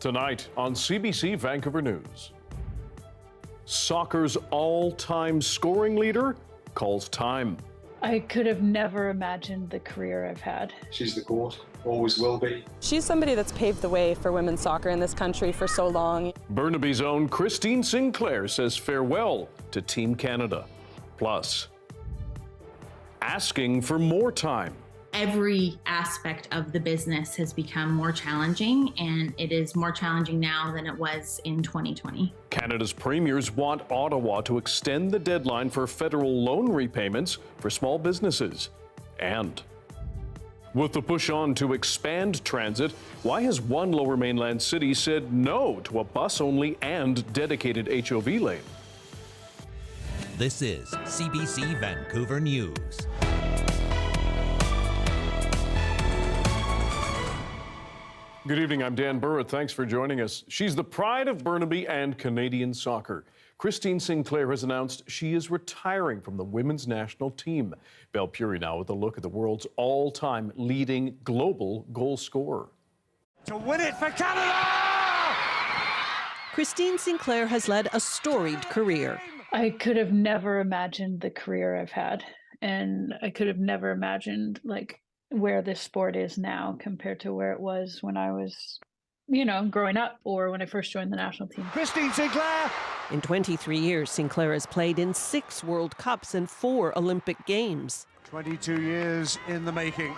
Tonight on CBC Vancouver News. Soccer's all-time scoring leader calls time. I could have never imagined the career I've had. She's the GOAT, always will be. She's somebody that's paved the way for women's soccer in this country for so long. Burnaby's own Christine Sinclair says farewell to Team Canada. Plus, asking for more time. Every aspect of the business has become more challenging, and it is more challenging now than it was in 2020. Canada's premiers want Ottawa to extend the deadline for federal loan repayments for small businesses. And with the push on to expand transit, why has one Lower Mainland city said no to a bus-only and dedicated HOV lane? This is CBC Vancouver News. Good evening, I'm Dan Burritt. Thanks for joining us. She's the pride of Burnaby and Canadian soccer. Christine Sinclair has announced she is retiring from the women's national team. Belle Puri now with a look at the world's all-time leading global goal scorer. To win it for Canada! Christine Sinclair has led a storied career. I could have never imagined the career I've had, and I could have never imagined where this sport is now compared to where it was when I was, growing up or when I first joined the national team. Christine Sinclair! In 23 years, Sinclair has played in 6 World Cups and 4 Olympic Games. 22 years in the making.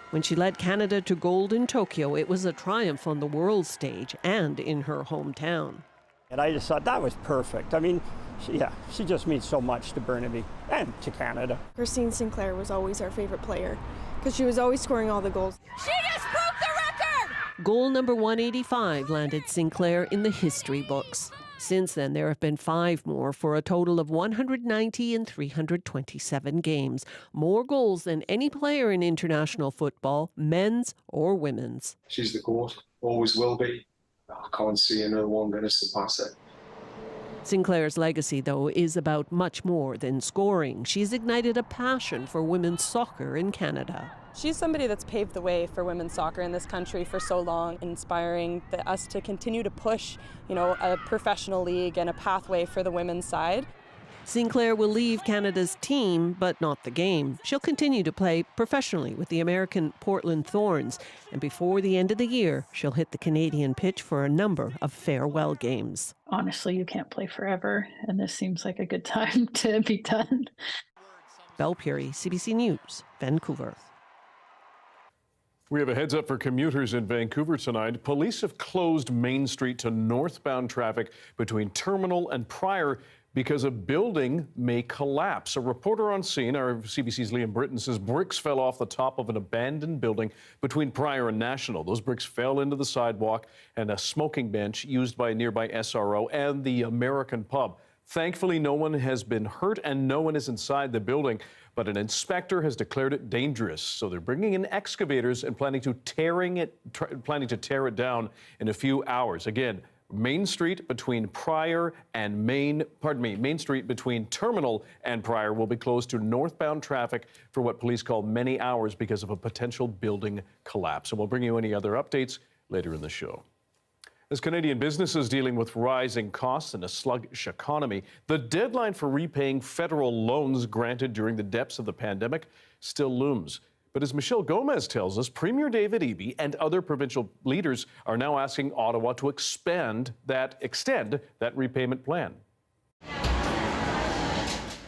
When she led Canada to gold in Tokyo, it was a triumph on the world stage and in her hometown. And I just thought that was perfect. I mean, she just means so much to Burnaby and to Canada. Christine Sinclair was always our favorite player because she was always scoring all the goals. She just broke the record! Goal number 185 landed Sinclair in the history books. Since then, there have been 5 more for a total of 190 in 327 games. More goals than any player in international football, men's or women's. She's the GOAT, always will be. I can't see another one going to surpass it. Sinclair's legacy, though, is about much more than scoring. She's ignited a passion for women's soccer in Canada. She's somebody that's paved the way for women's soccer in this country for so long, inspiring us to continue to push, a professional league and a pathway for the women's side. Sinclair will leave Canada's team, but not the game. She'll continue to play professionally with the American Portland Thorns, and before the end of the year, she'll hit the Canadian pitch for a number of farewell games. Honestly, you can't play forever, and this seems like a good time to be done. Belle Puri, CBC News, Vancouver. We have a heads up for commuters in Vancouver tonight. Police have closed Main Street to northbound traffic between Terminal and Pryor because a building may collapse. A reporter on scene, our CBC's Liam Britton, says bricks fell off the top of an abandoned building between Pryor and National. Those bricks fell into the sidewalk and a smoking bench used by a nearby SRO and the American pub. Thankfully, no one has been hurt and no one is inside the building, but an inspector has declared it dangerous. So they're bringing in excavators and planning to tear it down in a few hours. Again, Main Street between Pryor and Main Street between Terminal and Pryor will be closed to northbound traffic for what police call many hours because of a potential building collapse. And we'll bring you any other updates later in the show. As Canadian businesses dealing with rising costs and a sluggish economy, the deadline for repaying federal loans granted during the depths of the pandemic still looms. But as Michelle Gomez tells us, Premier David Eby and other provincial leaders are now asking Ottawa to extend that repayment plan.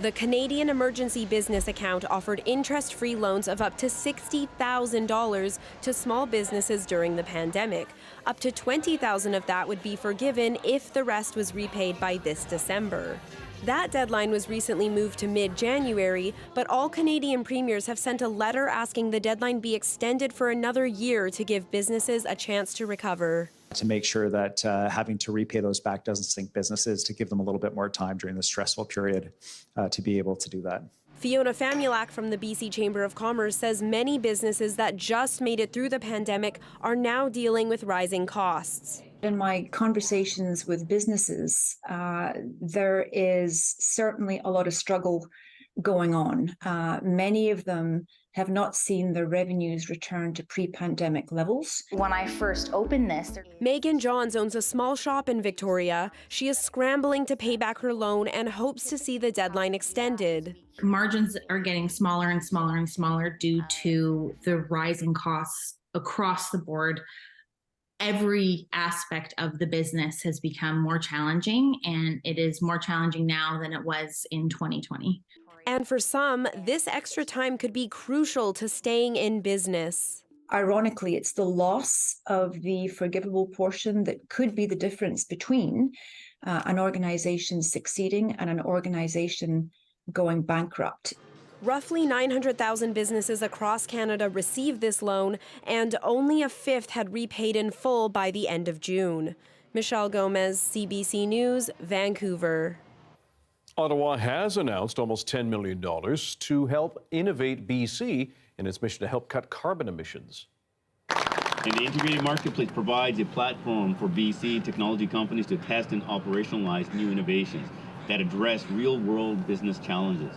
The Canadian Emergency Business Account offered interest-free loans of up to $60,000 to small businesses during the pandemic. Up to $20,000 of that would be forgiven if the rest was repaid by this December. That deadline was recently moved to mid-January, but all Canadian premiers have sent a letter asking the deadline be extended for another year to give businesses a chance to recover. To make sure that having to repay those back doesn't sink businesses, to give them a little bit more time during this stressful period to be able to do that. Fiona Famulak from the BC Chamber of Commerce says many businesses that just made it through the pandemic are now dealing with rising costs. In my conversations with businesses, there is certainly a lot of struggle going on. Many of them have not seen their revenues return to pre-pandemic levels. When I first opened this, Megan Johns owns a small shop in Victoria. She is scrambling to pay back her loan and hopes to see the deadline extended. Margins are getting smaller and smaller and smaller due to the rising costs across the board. Every aspect of the business has become more challenging, and it is more challenging now than it was in 2020. And for some, this extra time could be crucial to staying in business. Ironically, it's the loss of the forgivable portion that could be the difference between an organization succeeding and an organization going bankrupt. Roughly 900,000 businesses across Canada received this loan, and only a fifth had repaid in full by the end of June. Michelle Gomez, CBC News, Vancouver. Ottawa has announced almost $10 million to help innovate BC in its mission to help cut carbon emissions. And the integrated marketplace provides a platform for BC technology companies to test and operationalize new innovations that address real-world business challenges.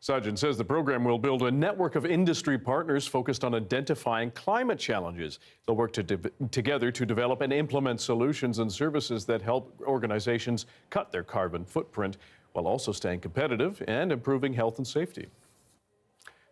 Sajjan says the program will build a network of industry partners focused on identifying climate challenges. They'll work together to develop and implement solutions and services that help organizations cut their carbon footprint while also staying competitive and improving health and safety.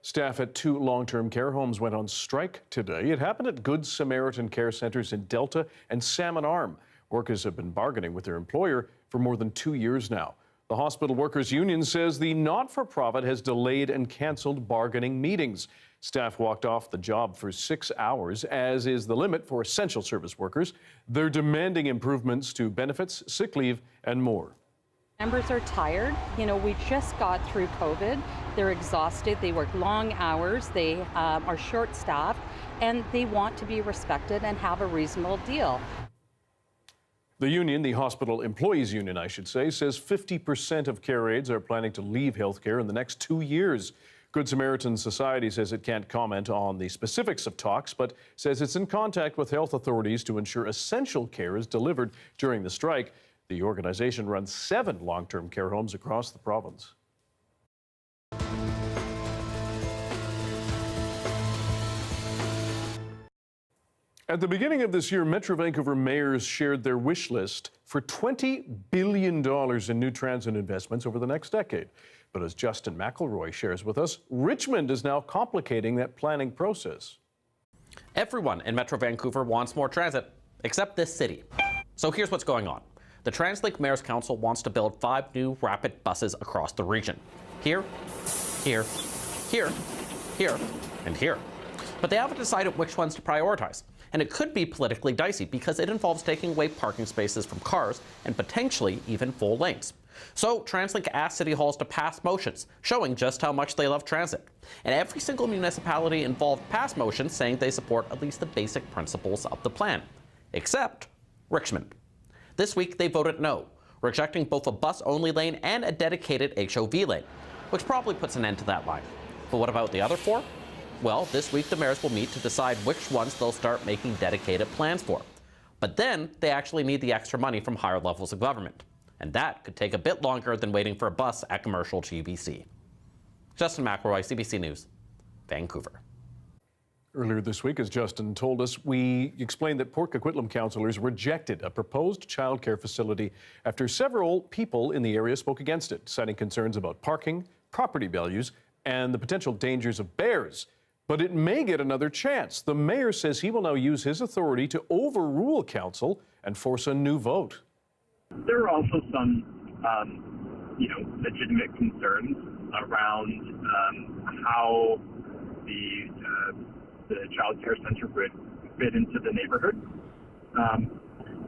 Staff at 2 long-term care homes went on strike today. It happened at Good Samaritan Care Centres in Delta and Salmon Arm. Workers have been bargaining with their employer for more than 2 years now. The Hospital Workers Union says the not-for-profit has delayed and canceled bargaining meetings. Staff walked off the job for 6 hours, as is the limit for essential service workers. They're demanding improvements to benefits, sick leave, and more. Members are tired. We just got through COVID. They're exhausted. They work long hours. They are short-staffed, and they want to be respected and have a reasonable deal. The union, the Hospital Employees Union, I should say, says 50% of care aides are planning to leave healthcare in the next 2 years. Good Samaritan Society says it can't comment on the specifics of talks, but says it's in contact with health authorities to ensure essential care is delivered during the strike. The organization runs 7 long-term care homes across the province. At the beginning of this year, Metro Vancouver mayors shared their wish list for $20 billion in new transit investments over the next decade. But as Justin McElroy shares with us, Richmond is now complicating that planning process. Everyone in Metro Vancouver wants more transit, except this city. So here's what's going on. The TransLink Mayor's Council wants to build 5 new rapid buses across the region. Here, here, here, here, and here. But they haven't decided which ones to prioritize. And it could be politically dicey because it involves taking away parking spaces from cars and potentially even full lanes. So TransLink asked city halls to pass motions showing just how much they love transit. And every single municipality involved passed motions saying they support at least the basic principles of the plan, except Richmond. This week they voted no, rejecting both a bus-only lane and a dedicated HOV lane, which probably puts an end to that line. But what about the other 4? Well, this week the mayors will meet to decide which ones they'll start making dedicated plans for. But then they actually need the extra money from higher levels of government. And that could take a bit longer than waiting for a bus at commercial GBC. Justin McElroy, CBC News, Vancouver. Earlier this week, as Justin told us, we explained that Port Coquitlam councillors rejected a proposed childcare facility after several people in the area spoke against it, citing concerns about parking, property values, and the potential dangers of bears. But it may get another chance. The mayor says he will now use his authority to overrule council and force a new vote. There are also some, legitimate concerns around how the child care center would fit into the neighborhood.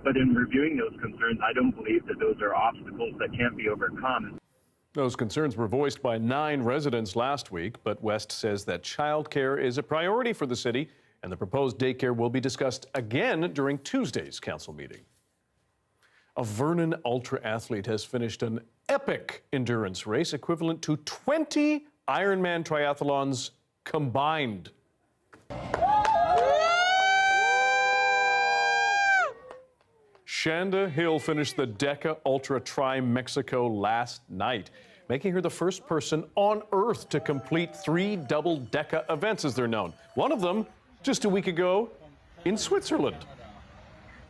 But in reviewing those concerns, I don't believe that those are obstacles that can't be overcome. Those concerns were voiced by 9 residents last week, but West says that childcare is a priority for the city, and the proposed daycare will be discussed again during Tuesday's council meeting. A Vernon ultra athlete has finished an epic endurance race equivalent to 20 Ironman triathlons combined. Shanda Hill finished the Deca Ultra Tri Mexico last night. making her the first person on Earth to complete 3 double-decker events, as they're known. One of them, just a week ago, in Switzerland.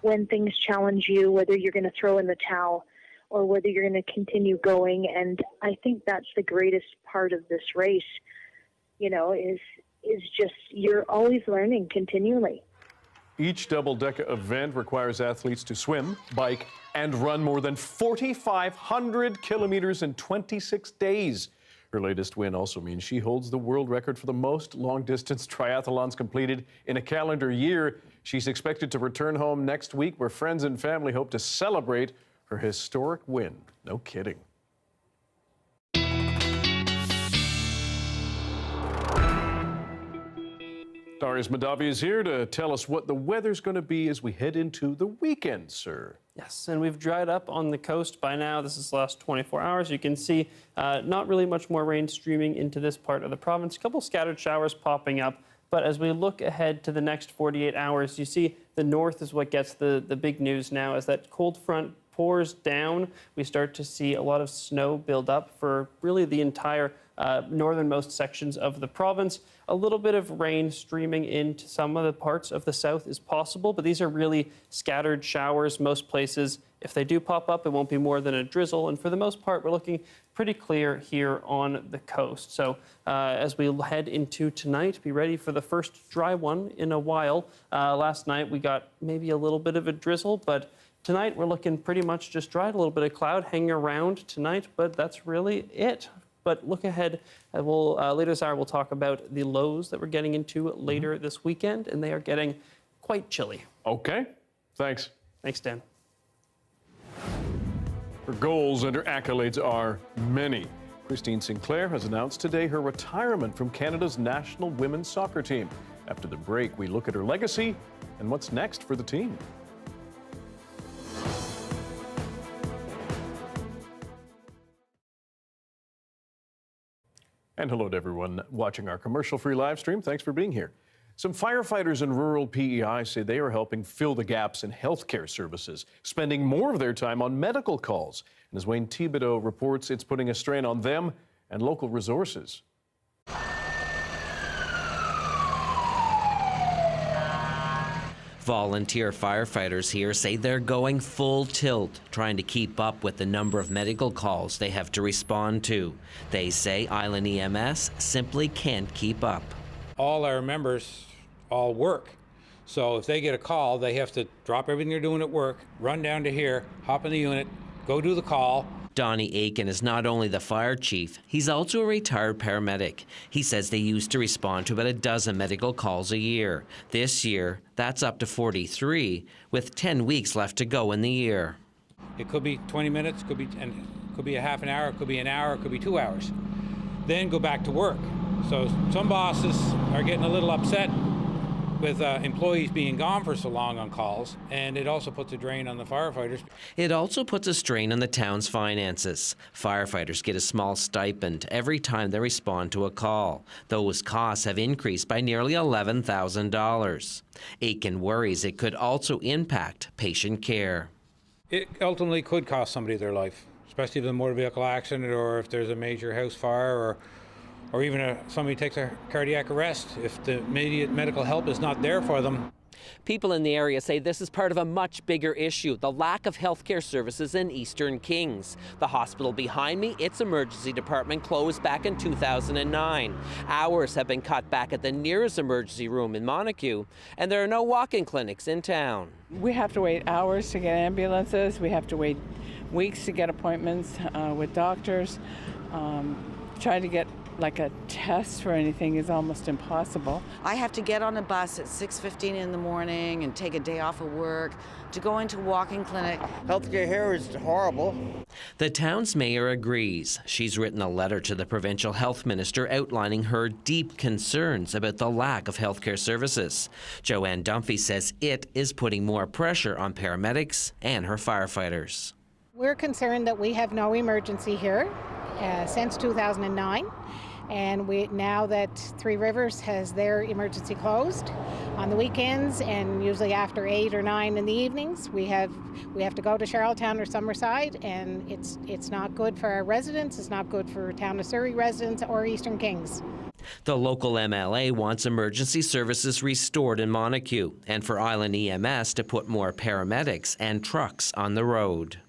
When things challenge you, whether you're going to throw in the towel or whether you're going to continue going, and I think that's the greatest part of this race, you know, is just you're always learning continually. Each double-decker event requires athletes to swim, bike, and run more than 4,500 kilometers in 26 days. Her latest win also means she holds the world record for the most long-distance triathlons completed in a calendar year. She's expected to return home next week, where friends and family hope to celebrate her historic win. No kidding. Darius Madavi is here to tell us what the weather's going to be as we head into the weekend, sir. Yes, and we've dried up on the coast by now. This is the last 24 hours. You can see not really much more rain streaming into this part of the province. A couple scattered showers popping up. But as we look ahead to the next 48 hours, you see the north is what gets the big news now. As that cold front pours down, we start to see a lot of snow build up for really the entire northernmost sections of the province. A little bit of rain streaming into some of the parts of the south is possible, but these are really scattered showers. Most places, if they do pop up, it won't be more than a drizzle. And for the most part, we're looking pretty clear here on the coast. So as we head into tonight, be ready for the first dry one in a while. Last night, we got maybe a little bit of a drizzle, but tonight we're looking pretty much just dry. A little bit of cloud hanging around tonight, but that's really it. But look ahead, later this hour we'll talk about the lows that we're getting into later this weekend, and they are getting quite chilly. Okay, thanks. Thanks, Dan. Her goals and her accolades are many. Christine Sinclair has announced today her retirement from Canada's national women's soccer team. After the break, we look at her legacy and what's next for the team. And hello to everyone watching our commercial-free live stream. Thanks for being here. Some firefighters in rural PEI say they are helping fill the gaps in healthcare services, spending more of their time on medical calls. And as Wayne Thibodeau reports, it's putting a strain on them and local resources. Volunteer firefighters here say they're going full tilt, trying to keep up with the number of medical calls they have to respond to. They say Island EMS simply can't keep up. All our members all work. So if they get a call, they have to drop everything they're doing at work, run down to here, hop in the unit, go do the call. Donnie Aiken is not only the fire chief, he's also a retired paramedic. He says they used to respond to about a dozen medical calls a year. This year, that's up to 43, with 10 weeks left to go in the year. It could be 20 minutes, could be a half an hour, it could be an hour, it could be 2 hours. Then go back to work. So some bosses are getting a little upset with employees being gone for so long on calls, and it also puts a drain on the firefighters. It also puts a strain on the town's finances. Firefighters get a small stipend every time they respond to a call. Those costs have increased by nearly $11,000. Aiken worries it could also impact patient care. It ultimately could cost somebody their life, especially if there's a motor vehicle accident or if there's a major house fire or even somebody takes a cardiac arrest if the immediate medical help is not there for them. People in the area say this is part of a much bigger issue, the lack of healthcare services in Eastern Kings. The hospital behind me, its emergency department closed back in 2009. Hours have been cut back at the nearest emergency room in Montague, and there are no walk-in clinics in town. We have to wait hours to get ambulances. We have to wait weeks to get appointments with doctors. Trying to get like a test for anything is almost impossible. I have to get on a bus at 6:15 in the morning and take a day off of work to go into a walk-in clinic. Healthcare here is horrible. The town's mayor agrees. She's written a letter to the provincial health minister outlining her deep concerns about the lack of healthcare services. Joanne Dunphy says it is putting more pressure on paramedics and her firefighters. We're concerned that we have no emergency here since 2009. And now that Three Rivers has their emergency closed on the weekends and usually after 8 or 9 in the evenings, we have to go to Charlottetown or Summerside, and it's not good for our residents, it's not good for Town of Surrey residents or Eastern Kings. The local MLA wants emergency services restored in Montague and for Island EMS to put more paramedics and trucks on the road.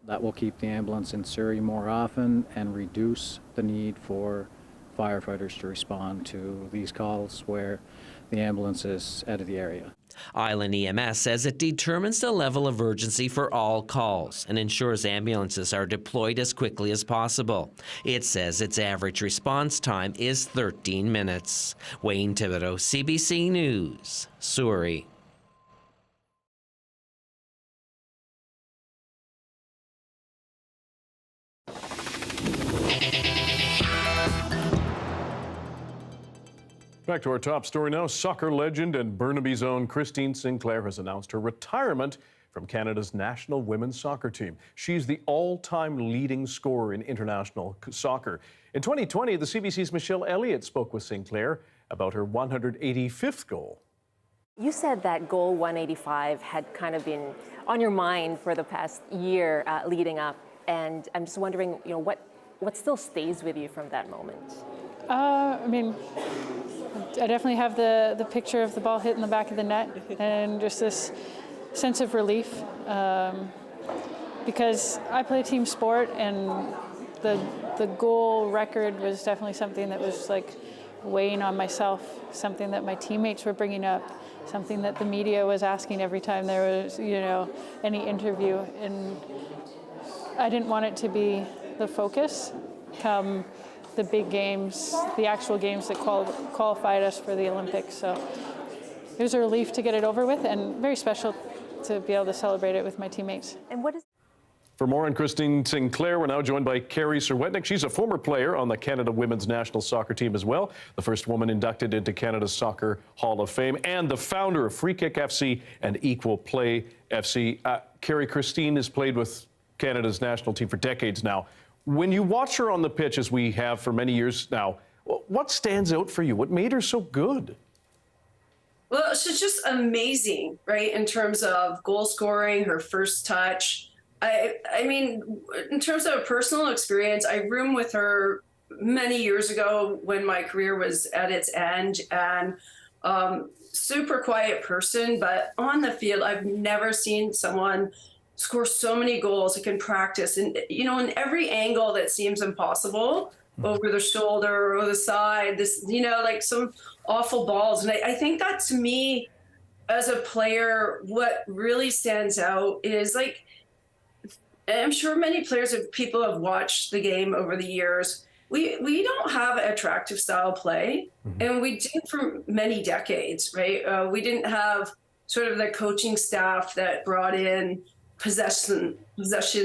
That will keep the ambulance in Surrey more often and reduce the need for firefighters to respond to these calls where the ambulance is out of the area. Island EMS says it determines the level of urgency for all calls and ensures ambulances are deployed as quickly as possible. It says its average response time is 13 minutes. Wayne Thibodeau, CBC News, Surrey. Back to our top story now. Soccer legend and Burnaby's own Christine Sinclair has announced her retirement from Canada's national women's soccer team. She's the all-time leading scorer in international soccer. In 2020, the CBC's Michelle Elliott spoke with Sinclair about her 185th goal. You said that goal 185 had kind of been on your mind for the past year leading up, and I'm just wondering, what still stays with you from that moment? I definitely have the picture of the ball hitting the back of the net and just this sense of relief because I play team sport, and the goal record was definitely something that was like weighing on myself, something that my teammates were bringing up, something that the media was asking every time there was any interview, and I didn't want it to be the focus come the big games, the actual games that qualified us for the Olympics. So it was a relief to get it over with, and very special to be able to celebrate it with my teammates. And what is For more on Christine Sinclair, we're now joined by Carrie Serwetnik. She's a former player on the Canada women's national soccer team as well, the first woman inducted into Canada's Soccer Hall of Fame, and the founder of Free Kick FC and Equal Play FC. Carrie, Christine has played with Canada's national team for decades now. When you watch her on the pitch, as we have for many years now, what stands out for you? What made her so good? Well, she's just amazing, right? In terms of goal scoring, her first touch. I mean, in terms of a personal experience, I roomed with her many years ago when my career was at its end, and super quiet person, but on the field, I've never seen someone score so many goals. It can practice, and in every angle that seems impossible, over the shoulder or the side, this, like some awful balls. And I think that, to me, as a player, what really stands out is, like, I'm sure many people have watched the game over the years. We don't have attractive style play, and we didn't for many decades, right? We didn't have sort of the coaching staff that brought in possession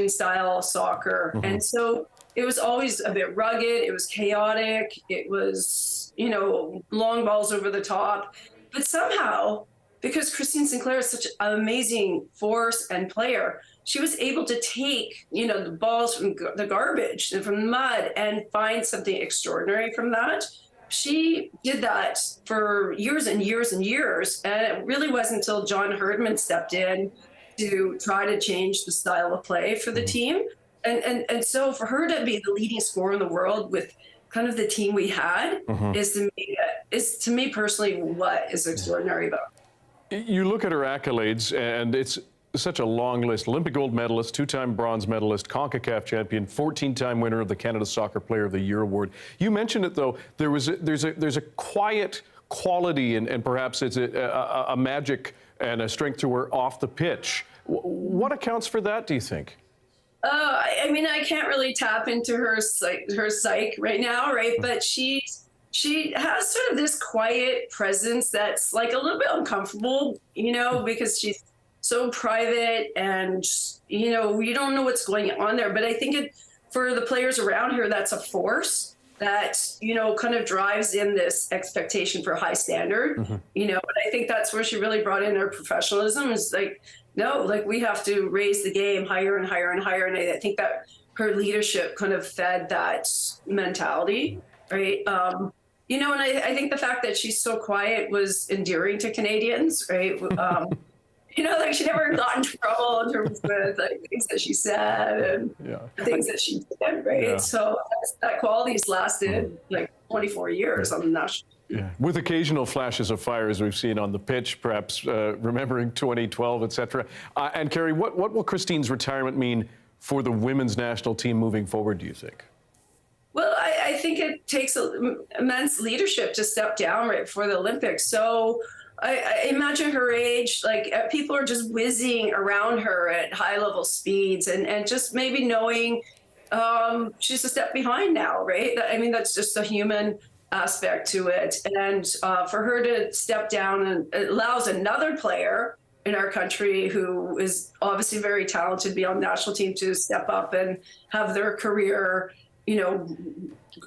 style soccer. And so it was always a bit rugged, it was chaotic, it was, long balls over the top. But somehow, because Christine Sinclair is such an amazing force and player, she was able to take, the balls from the garbage and from the mud and find something extraordinary from that. She did that for years and years and years. And it really wasn't until John Herdman stepped in to try to change the style of play for the team. And so for her to be the leading scorer in the world with kind of the team we had is to me personally what is extraordinary about it. You look at her accolades, and it's such a long list. Olympic gold medalist, 2-time bronze medalist, CONCACAF champion, 14-time winner of the Canada Soccer Player of the Year award. You mentioned it, though. There's a quiet quality, and perhaps it's a magic and a strength to her off the pitch. What accounts for that, do you think? I mean, I can't really tap into her psyche right now, right? But she has sort of this quiet presence that's like a little bit uncomfortable, because she's so private, and you don't know what's going on there. But I think for the players around her, that's a force that kind of drives in this expectation for high standard. But I think that's where she really brought in her professionalism. Is like, no, like, we have to raise the game higher and higher and higher. And I think that her leadership kind of fed that mentality. right? You know, and I think the fact that she's so quiet was endearing to Canadians, right? You know, like she never got into trouble in terms of like things that she said and things that she did, right? Yeah. So that quality's lasted like 24 years on the national. Yeah. With occasional flashes of fire, as we've seen on the pitch, perhaps remembering 2012, et cetera. And Garry, what will Christine's retirement mean for the women's national team moving forward, do you think? Well, I think it takes immense leadership to step down right before the Olympics. So I imagine her age, like people are just whizzing around her at high level speeds and just maybe knowing she's a step behind now, right? I mean, that's just a human aspect to it. And for her to step down and it allows another player in our country who is obviously very talented to be on the national team to step up and have their career, you know,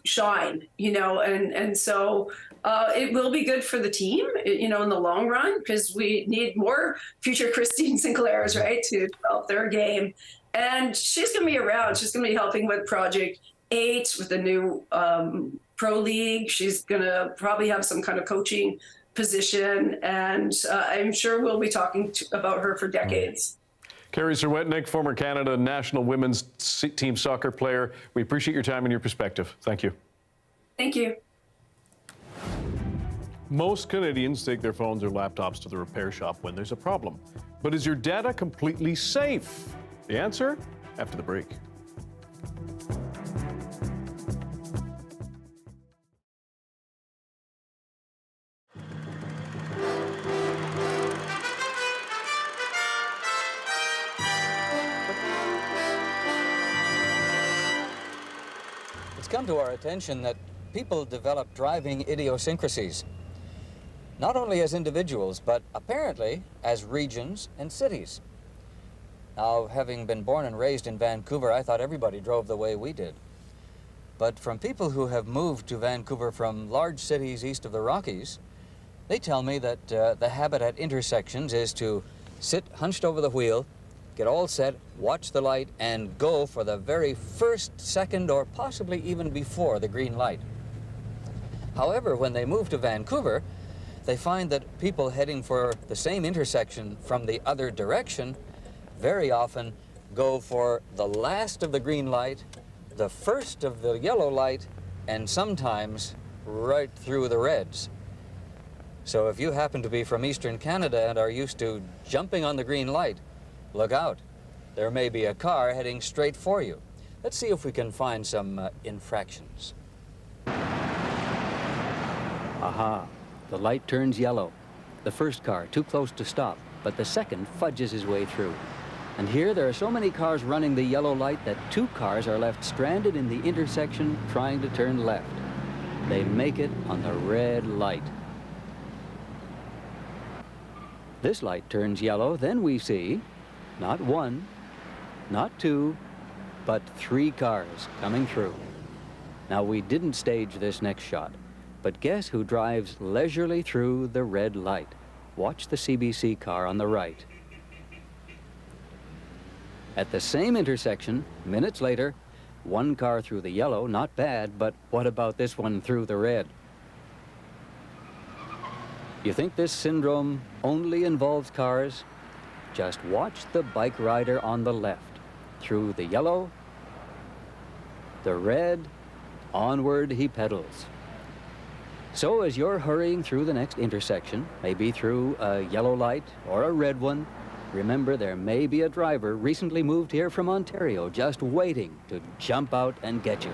shine, you know, and so it will be good for the team, you know, in the long run, because we need more future Christine Sinclairs, right, to develop their game. And she's going to be around. She's going to be helping with Project 8, with the new Pro League. She's going to probably have some kind of coaching position. And I'm sure we'll be talking about her for decades. Garry Oak, former Canada national women's team soccer player. We appreciate your time and your perspective. Thank you. Thank you. Most Canadians take their phones or laptops to the repair shop when there's a problem. But is your data completely safe? The answer after the break. It's come to our attention that people develop driving idiosyncrasies, not only as individuals, but apparently as regions and cities. Now, having been born and raised in Vancouver, I thought everybody drove the way we did. But from people who have moved to Vancouver from large cities east of the Rockies, they tell me that the habit at intersections is to sit hunched over the wheel, get all set, watch the light, and go for the very first, second, or possibly even before the green light. However, when they move to Vancouver, they find that people heading for the same intersection from the other direction very often go for the last of the green light, the first of the yellow light, and sometimes right through the reds. So if you happen to be from Eastern Canada and are used to jumping on the green light, look out. There may be a car heading straight for you. Let's see if we can find some infractions. Aha, the light turns yellow. The first car too close to stop, but the second fudges his way through. And here there are so many cars running the yellow light that 2 cars are left stranded in the intersection trying to turn left. They make it on the red light. This light turns yellow, then we see not 1, not 2, but 3 cars coming through. Now, we didn't stage this next shot, but guess who drives leisurely through the red light? Watch the CBC car on the right. At the same intersection, minutes later, 1 car through the yellow, not bad, but what about this one through the red? You think this syndrome only involves cars? Just watch the bike rider on the left. Through the yellow, the red, onward he pedals. So as you're hurrying through the next intersection, maybe through a yellow light or a red one, remember there may be a driver recently moved here from Ontario just waiting to jump out and get you.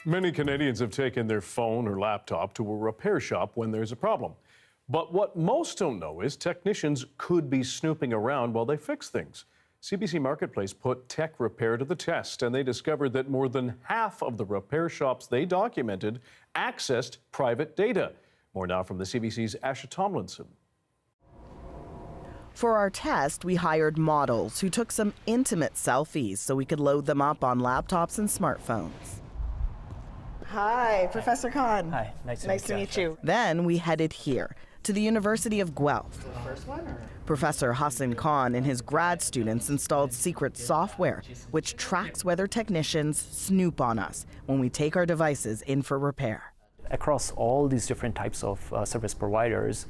Many Canadians have taken their phone or laptop to a repair shop when there's a problem. But what most don't know is technicians could be snooping around while they fix things. CBC Marketplace put tech repair to the test, and they discovered that more than half of the repair shops they documented accessed private data. More now from the CBC's Asha Tomlinson. For our test, we hired models who took some intimate selfies so we could load them up on laptops and smartphones. Hi, Professor Khan. Hi, nice to meet you. Then we headed here to the University of Guelph. Professor Hassan Khan and his grad students installed secret software which tracks whether technicians snoop on us when we take our devices in for repair. Across all these different types of service providers,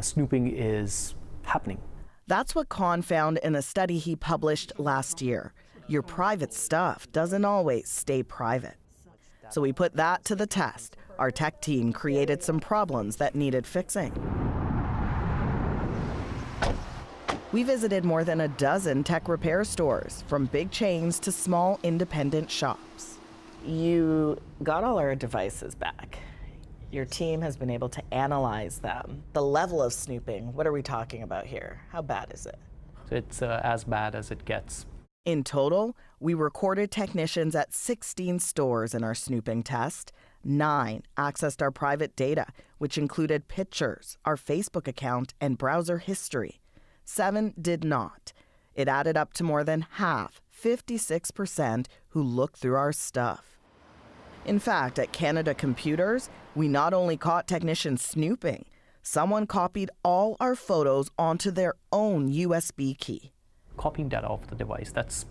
snooping is happening. That's what Khan found in a study he published last year. Your private stuff doesn't always stay private. So we put that to the test. Our tech team created some problems that needed fixing. We visited more than a dozen tech repair stores, from big chains to small independent shops. You got all our devices back. Your team has been able to analyze them. The level of snooping, what are we talking about here? How bad is it? It's as bad as it gets. In total, we recorded technicians at 16 stores in our snooping test. 9 accessed our private data, which included pictures, our Facebook account, and browser history. 7 did not. It added up to more than half, 56%, who looked through our stuff. In fact, at Canada Computers, we not only caught technicians snooping, someone copied all our photos onto their own USB key. Copying data off the device, that's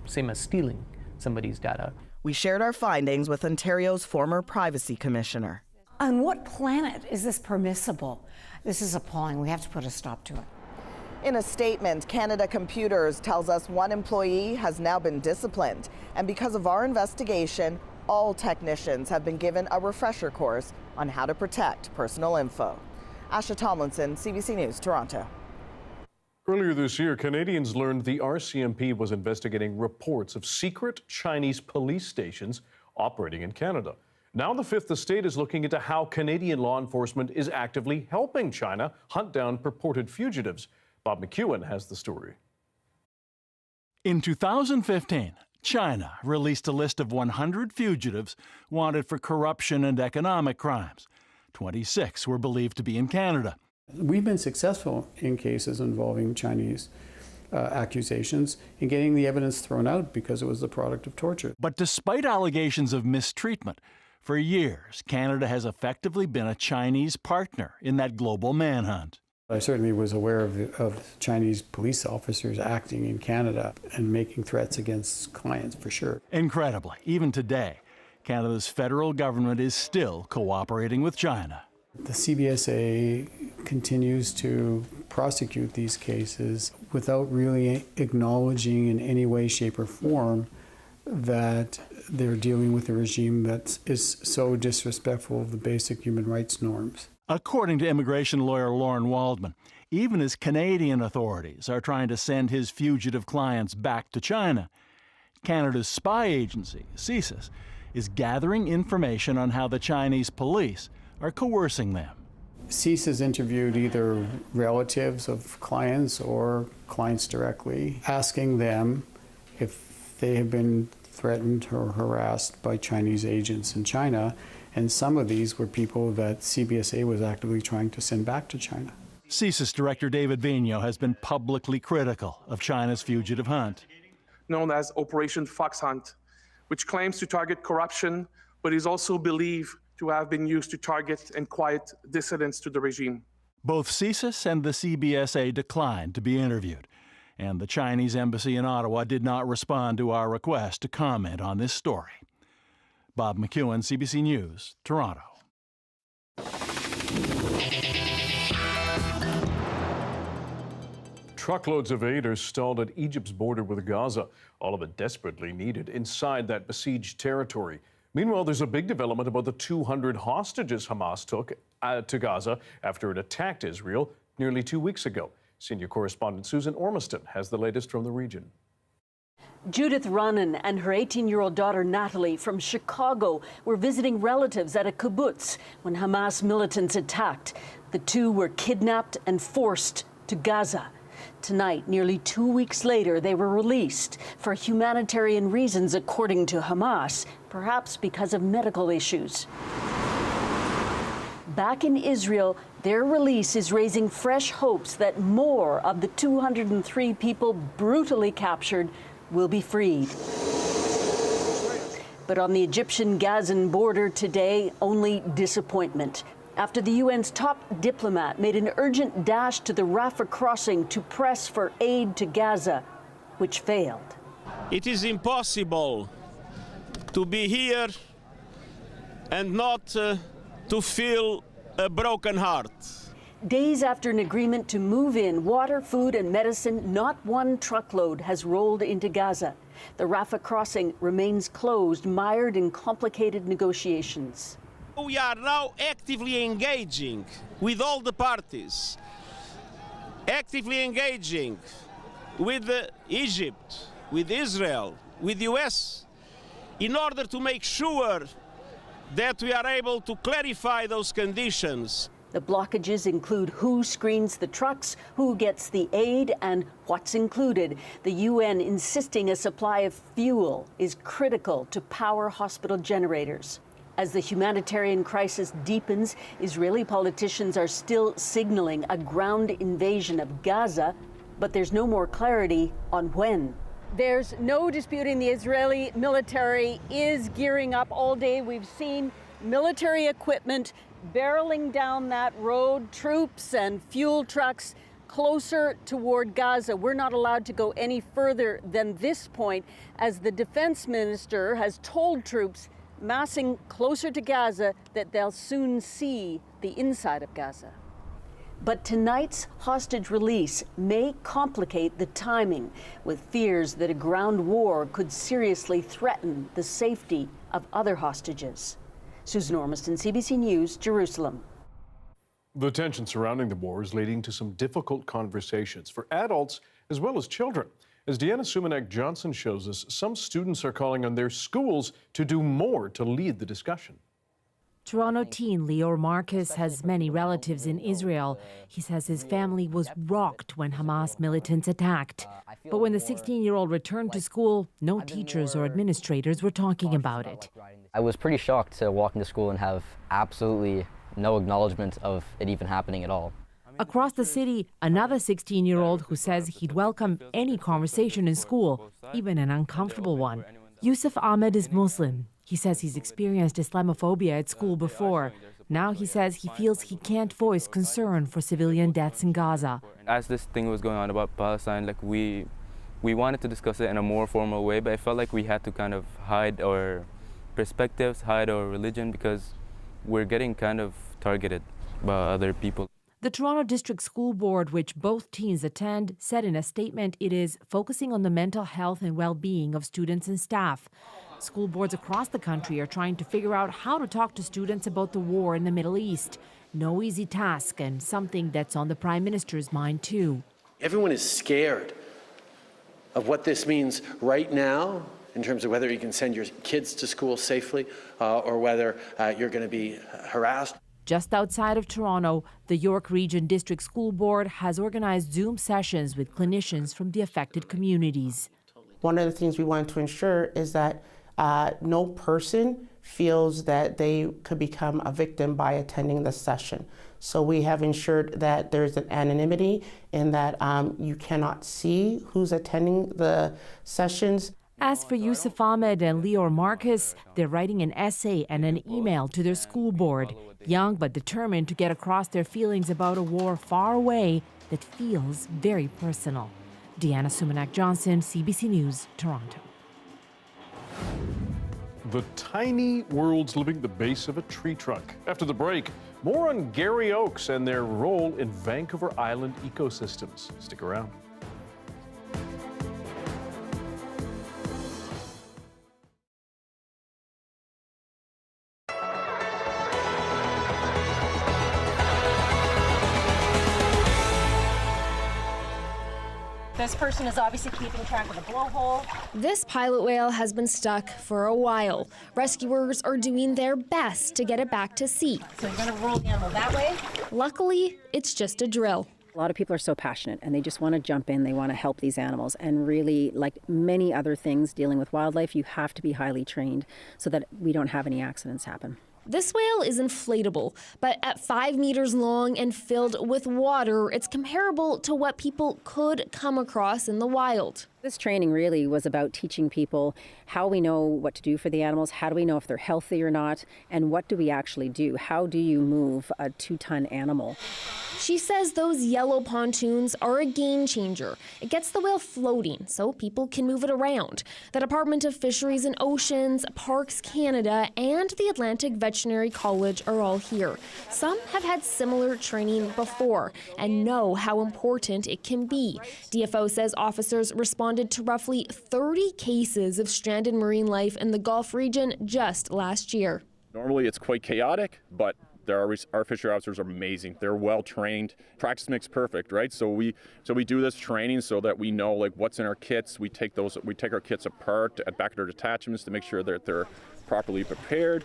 same as stealing somebody's data. We shared our findings with Ontario's former privacy commissioner. On what planet is this permissible? This is appalling. We have to put a stop to it. In a statement, Canada Computers tells us one employee has now been disciplined, and because of our investigation, all technicians have been given a refresher course on how to protect personal info. Asha Tomlinson, CBC News, Toronto. Earlier this year, Canadians learned the RCMP was investigating reports of secret Chinese police stations operating in Canada. Now the Fifth Estate is looking into how Canadian law enforcement is actively helping China hunt down purported fugitives. Bob McEwen has the story. In 2015, China released a list of 100 fugitives wanted for corruption and economic crimes. 26 were believed to be in Canada. We've been successful in cases involving Chinese accusations in getting the evidence thrown out because it was the product of torture. But despite allegations of mistreatment, for years, Canada has effectively been a Chinese partner in that global manhunt. I certainly was aware of Chinese police officers acting in Canada and making threats against clients, for sure. Incredibly, even today, Canada's federal government is still cooperating with China. The CBSA continues to prosecute these cases without really acknowledging in any way, shape, or form that they're dealing with a regime that is so disrespectful of the basic human rights norms. According to immigration lawyer Lauren Waldman, even as Canadian authorities are trying to send his fugitive clients back to China, Canada's spy agency, CSIS, is gathering information on how the Chinese police are coercing them. CSIS has interviewed either relatives of clients or clients directly, asking them if they have been threatened or harassed by Chinese agents in China, and some of these were people that CBSA was actively trying to send back to China. CSIS Director David Vigneault has been publicly critical of China's fugitive hunt. Known as Operation Fox Hunt, which claims to target corruption, but is also believed to have been used to target and quiet dissidents to the regime. Both CSIS and the CBSA declined to be interviewed, and the Chinese embassy in Ottawa did not respond to our request to comment on this story. Bob McEwen, CBC News, Toronto. Truckloads of aid are stalled at Egypt's border with Gaza, all of it desperately needed inside that besieged territory. Meanwhile, there's a big development about the 200 hostages Hamas took to Gaza after it attacked Israel nearly 2 weeks ago. Senior correspondent Susan Ormiston has the latest from the region. Judith Runnan and her 18-year-old daughter Natalie from Chicago were visiting relatives at a kibbutz when Hamas militants attacked. The two were kidnapped and forced to Gaza. Tonight, nearly 2 weeks later, they were released for humanitarian reasons, according to Hamas, perhaps because of medical issues. Back in Israel, their release is raising fresh hopes that more of the 203 people brutally captured will be freed. But on the Egyptian-Gazan border today, only disappointment after the UN's top diplomat made an urgent dash to the Rafah crossing to press for aid to Gaza, which failed. It is impossible to be here and not to feel a broken heart. Days after an agreement to move in water, food, and medicine, not one truckload has rolled into Gaza. The Rafah crossing remains closed, mired in complicated negotiations. We are now actively engaging with all the parties, actively engaging with Egypt, with Israel, with the US, in order to make sure that we are able to clarify those conditions. The blockages include who screens the trucks, who gets the aid, and what's included. The UN insisting a supply of fuel is critical to power hospital generators. As the humanitarian crisis deepens, Israeli politicians are still signaling a ground invasion of Gaza, but there's no more clarity on when. There's no disputing the Israeli military is gearing up all day. We've seen military equipment barreling down that road, troops and fuel trucks closer toward Gaza. We're not allowed to go any further than this point, as the defense minister has told troops massing closer to Gaza that they'll soon see the inside of Gaza. But tonight's hostage release may complicate the timing, with fears that a ground war could seriously threaten the safety of other hostages. Susan Ormiston, CBC News, Jerusalem. The tension surrounding the war is leading to some difficult conversations for adults as well as children. As Deanna Sumanak-Johnson shows us, some students are calling on their schools to do more to lead the discussion. Toronto teen Leor Marcus has many relatives in Israel. He says his family was rocked when Hamas militants attacked. But when the 16-year-old returned to school, no teachers or administrators were talking about it. I was pretty shocked to walk into school and have absolutely no acknowledgement of it even happening at all. Across the city, another 16-year-old who says he'd welcome any conversation in school, even an uncomfortable one. Yusuf Ahmed is Muslim. He says he's experienced Islamophobia at school before. Now he says he feels he can't voice concern for civilian deaths in Gaza. As this thing was going on about Palestine, we wanted to discuss it in a more formal way, but I felt like we had to kind of hide our perspectives, hide our religion, because we're getting kind of targeted by other people. The Toronto District School Board, which both teens attend, said in a statement it is focusing on the mental health and well-being of students and staff. School boards across the country are trying to figure out how to talk to students about the war in the Middle East. No easy task, and something that's on the Prime Minister's mind too. Everyone is scared of what this means right now in terms of whether you can send your kids to school safely or whether you're going to be harassed. Just outside of Toronto, the York Region District School Board has organized Zoom sessions with clinicians from the affected communities. One of the things we want to ensure is that no person feels that they could become a victim by attending the session. So we have ensured that there's an anonymity in that you cannot see who's attending the sessions. As for Yusuf Ahmed and Leor Marcus, they're writing an essay and an email to their school board, young but determined to get across their feelings about a war far away that feels very personal. Deanna Sumanak-Johnson, CBC News, Toronto. The tiny worlds living the base of a tree trunk. After the break, more on Garry Oaks and their role in Vancouver Island ecosystems. Stick around. This person is obviously keeping track of the blowhole. This pilot whale has been stuck for a while. Rescuers are doing their best to get it back to sea. So you're going to roll the animal that way. Luckily, it's just a drill. A lot of people are so passionate and they just want to jump in, they want to help these animals. And really, like many other things dealing with wildlife, you have to be highly trained so that we don't have any accidents happen. This whale is inflatable, but at 5 meters long and filled with water, it's comparable to what people could come across in the wild. This training really was about teaching people how we know what to do for the animals, how do we know if they're healthy or not, and what do we actually do? How do you move a 2-ton animal? She says those yellow pontoons are a game changer. It gets the whale floating so people can move it around. The Department of Fisheries and Oceans, Parks Canada, and the Atlantic Veterinary College are all here. Some have had similar training before and know how important it can be. DFO says officers responded to roughly 30 cases of stranded marine life in the Gulf region just last year. Normally it's quite chaotic, but our fishery officers are amazing. They're well trained. Practice makes perfect, right? So we do this training so that we know like what's in our kits. We take our kits apart at back at our detachments to make sure that they're properly prepared.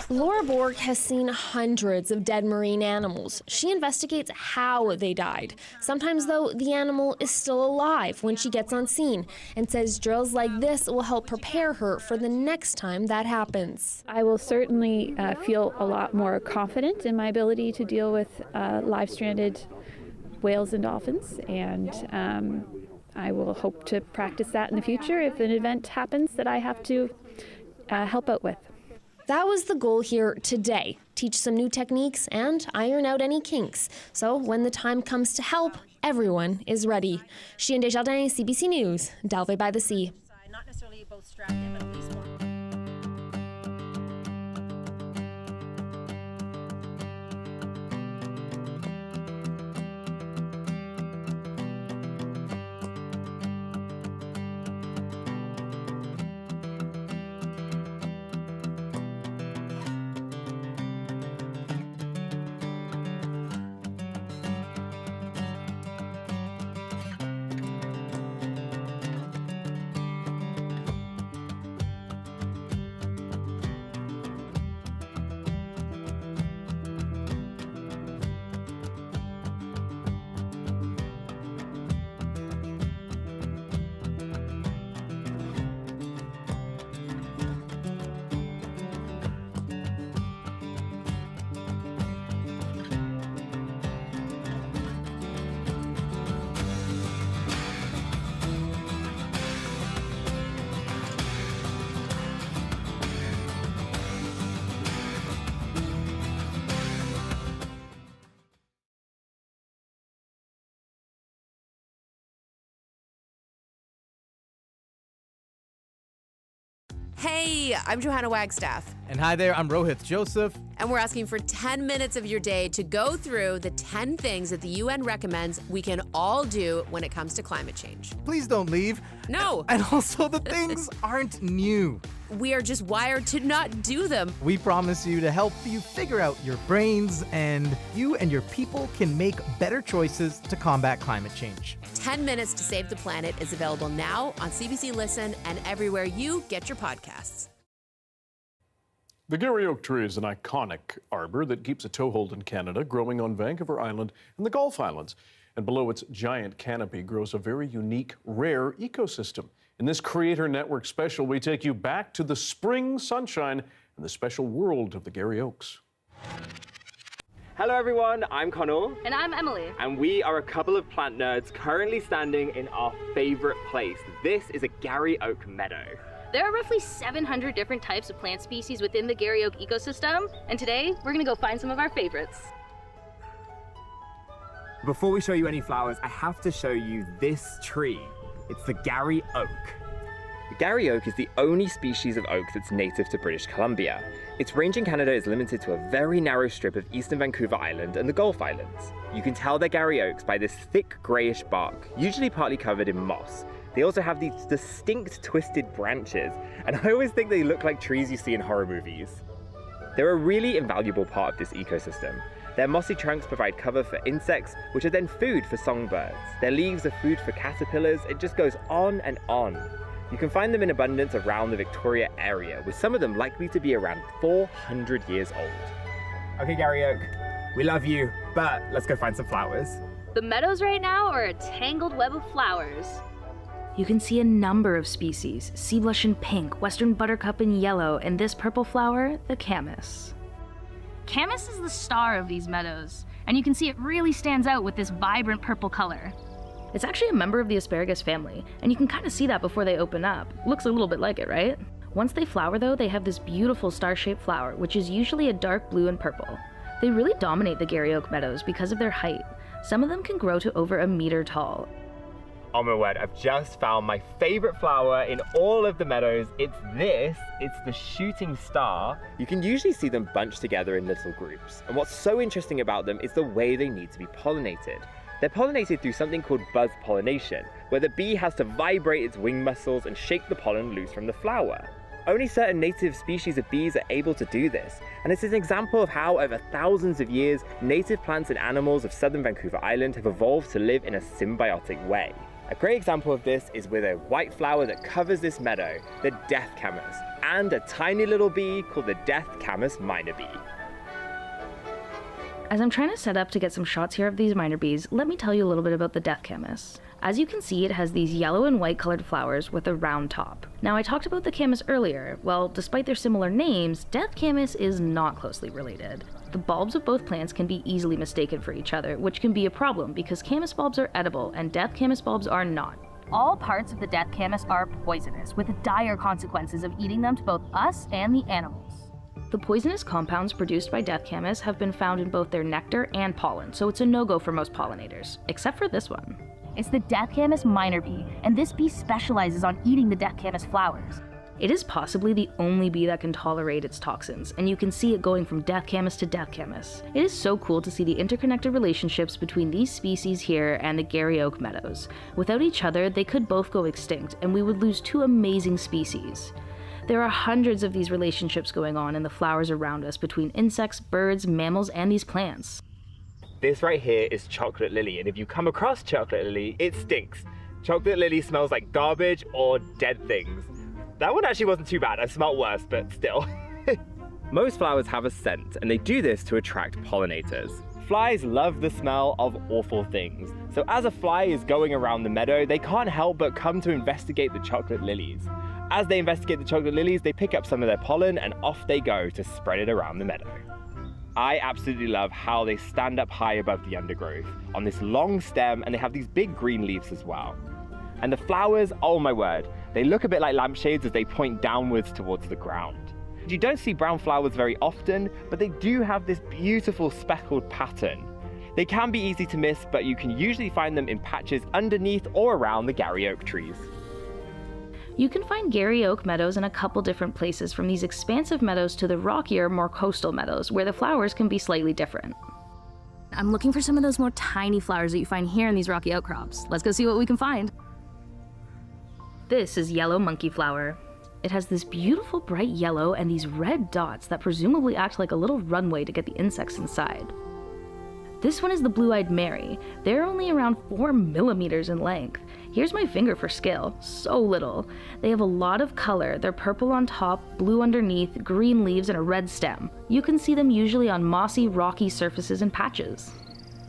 Laura Borg has seen hundreds of dead marine animals. She investigates how they died. Sometimes, though, the animal is still alive when she gets on scene and says drills like this will help prepare her for the next time that happens. I will certainly feel a lot more confident in my ability to deal with live stranded whales and dolphins, and I will hope to practice that in the future if an event happens that I have to help out with. That was the goal here today. Teach some new techniques and iron out any kinks. So when the time comes to help, everyone is ready. Chien Desjardins, CBC News, Dalvey by the Sea. Not necessarily both strapped in, but at least one. Hey, I'm Johanna Wagstaff. And hi there, I'm Rohith Joseph. And we're asking for 10 minutes of your day to go through the 10 things that the UN recommends we can all do when it comes to climate change. Please don't leave. No. And also, the things aren't new. We are just wired to not do them. We promise you to help you figure out your brains, and you and your people can make better choices to combat climate change. 10 Minutes to Save the Planet is available now on CBC Listen and everywhere you get your podcasts. The Garry Oak tree is an iconic arbor that keeps a toehold in Canada, growing on Vancouver Island and the Gulf Islands. And below its giant canopy grows a very unique, rare ecosystem. In this Creator Network special, we take you back to the spring sunshine and the special world of the Garry Oaks. Hello everyone, I'm Connell. And I'm Emily. And we are a couple of plant nerds currently standing in our favorite place. This is a Garry Oak meadow. There are roughly 700 different types of plant species within the Garry Oak ecosystem, and today we're gonna go find some of our favorites. Before we show you any flowers, I have to show you this tree. It's the Garry Oak. The Garry Oak is the only species of oak that's native to British Columbia. Its range in Canada is limited to a very narrow strip of eastern Vancouver Island and the Gulf Islands. You can tell they're Garry Oaks by this thick greyish bark, usually partly covered in moss. They also have these distinct twisted branches, and I always think they look like trees you see in horror movies. They're a really invaluable part of this ecosystem. Their mossy trunks provide cover for insects, which are then food for songbirds. Their leaves are food for caterpillars. It just goes on and on. You can find them in abundance around the Victoria area, with some of them likely to be around 400 years old. Okay, Garry Oak, we love you, but let's go find some flowers. The meadows right now are a tangled web of flowers. You can see a number of species: sea blush in pink, western buttercup in yellow, and this purple flower, the camas. Camas is the star of these meadows, and you can see it really stands out with this vibrant purple color. It's actually a member of the asparagus family, and you can kind of see that before they open up. Looks a little bit like it, right? Once they flower though, they have this beautiful star-shaped flower, which is usually a dark blue and purple. They really dominate the Garry Oak meadows because of their height. Some of them can grow to over 1 meter tall. Oh my word, I've just found my favorite flower in all of the meadows. It's the shooting star. You can usually see them bunched together in little groups. And what's so interesting about them is the way they need to be pollinated. They're pollinated through something called buzz pollination, where the bee has to vibrate its wing muscles and shake the pollen loose from the flower. Only certain native species of bees are able to do this, and it's an example of how over thousands of years, native plants and animals of southern Vancouver Island have evolved to live in a symbiotic way. A great example of this is with a white flower that covers this meadow, the death camas, and a tiny little bee called the death camas minor bee. As I'm trying to set up to get some shots here of these minor bees, let me tell you a little bit about the death camas. As you can see, it has these yellow and white colored flowers with a round top. Now, I talked about the camas earlier. Well, despite their similar names, death camas is not closely related. The bulbs of both plants can be easily mistaken for each other, which can be a problem because camas bulbs are edible and death camas bulbs are not. All parts of the death camas are poisonous, with dire consequences of eating them to both us and the animals. The poisonous compounds produced by death camas have been found in both their nectar and pollen, so it's a no-go for most pollinators, except for this one. It's the death camas minor bee, and this bee specializes on eating the death camas flowers. It is possibly the only bee that can tolerate its toxins, and you can see it going from death camas to death camas. It is so cool to see the interconnected relationships between these species here and the Garry Oak meadows. Without each other, they could both go extinct, and we would lose 2 amazing species. There are hundreds of these relationships going on in the flowers around us between insects, birds, mammals, and these plants. This right here is chocolate lily, and if you come across chocolate lily, it stinks. Chocolate lily smells like garbage or dead things. That one actually wasn't too bad. I smelled worse, but still. Most flowers have a scent, and they do this to attract pollinators. Flies love the smell of awful things. So as a fly is going around the meadow, they can't help but come to investigate the chocolate lilies. As they investigate the chocolate lilies, they pick up some of their pollen and off they go to spread it around the meadow. I absolutely love how they stand up high above the undergrowth on this long stem, and they have these big green leaves as well. And the flowers, oh my word, they look a bit like lampshades as they point downwards towards the ground. You don't see brown flowers very often, but they do have this beautiful speckled pattern. They can be easy to miss, but you can usually find them in patches underneath or around the Garry Oak trees. You can find Garry Oak meadows in a couple different places, from these expansive meadows to the rockier, more coastal meadows, where the flowers can be slightly different. I'm looking for some of those more tiny flowers that you find here in these rocky outcrops. Let's go see what we can find. This is yellow monkey flower. It has this beautiful bright yellow and these red dots that presumably act like a little runway to get the insects inside. This one is the blue-eyed Mary. They're only around 4 millimeters in length. Here's my finger for scale, so little. They have a lot of color. They're purple on top, blue underneath, green leaves, and a red stem. You can see them usually on mossy, rocky surfaces and patches.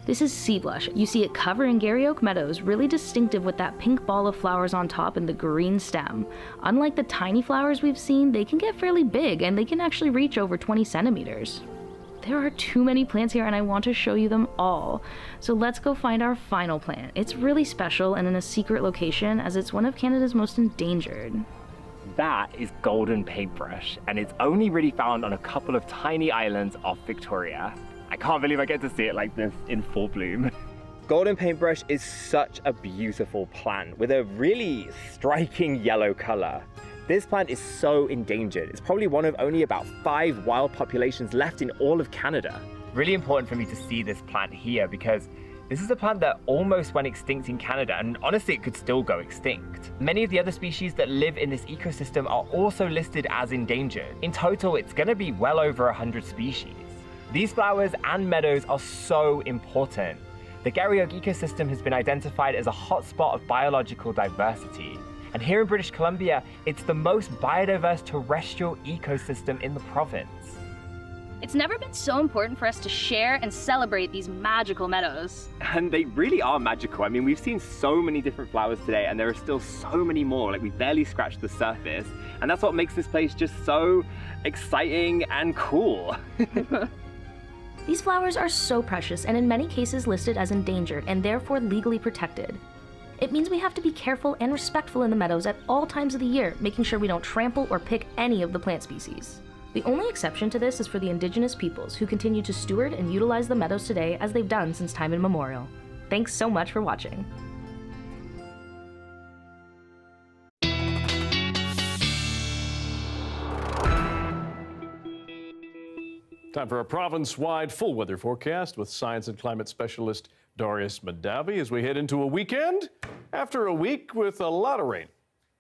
This is sea blush. You see it covering Garry Oak meadows, really distinctive with that pink ball of flowers on top and the green stem. Unlike the tiny flowers we've seen, they can get fairly big, and they can actually reach over 20 centimeters. There are too many plants here and I want to show you them all. So let's go find our final plant. It's really special and in a secret location as it's one of Canada's most endangered. That is golden paintbrush, and it's only really found on a couple of tiny islands off Victoria. I can't believe I get to see it like this in full bloom. Golden paintbrush is such a beautiful plant with a really striking yellow color. This plant is so endangered. It's probably one of only about 5 wild populations left in all of Canada. Really important for me to see this plant here because This is a plant that almost went extinct in Canada, and honestly, it could still go extinct. Many of the other species that live in this ecosystem are also listed as endangered. In total, it's going to be well over 100 species. These flowers and meadows are so important. The Garry Oak ecosystem has been identified as a hotspot of biological diversity. And here in British Columbia, it's the most biodiverse terrestrial ecosystem in the province. It's never been so important for us to share and celebrate these magical meadows. And they really are magical. I mean, we've seen so many different flowers today, and there are still so many more. Like, we barely scratched the surface. And that's what makes this place just so exciting and cool. These flowers are so precious and in many cases listed as endangered and therefore legally protected. It means we have to be careful and respectful in the meadows at all times of the year, making sure we don't trample or pick any of the plant species. The only exception to this is for the Indigenous peoples, who continue to steward and utilize the meadows today as they've done since time immemorial. Thanks so much for watching. Time for a province-wide full weather forecast with science and climate specialist Darius Madavi as we head into a weekend after a week with a lot of rain.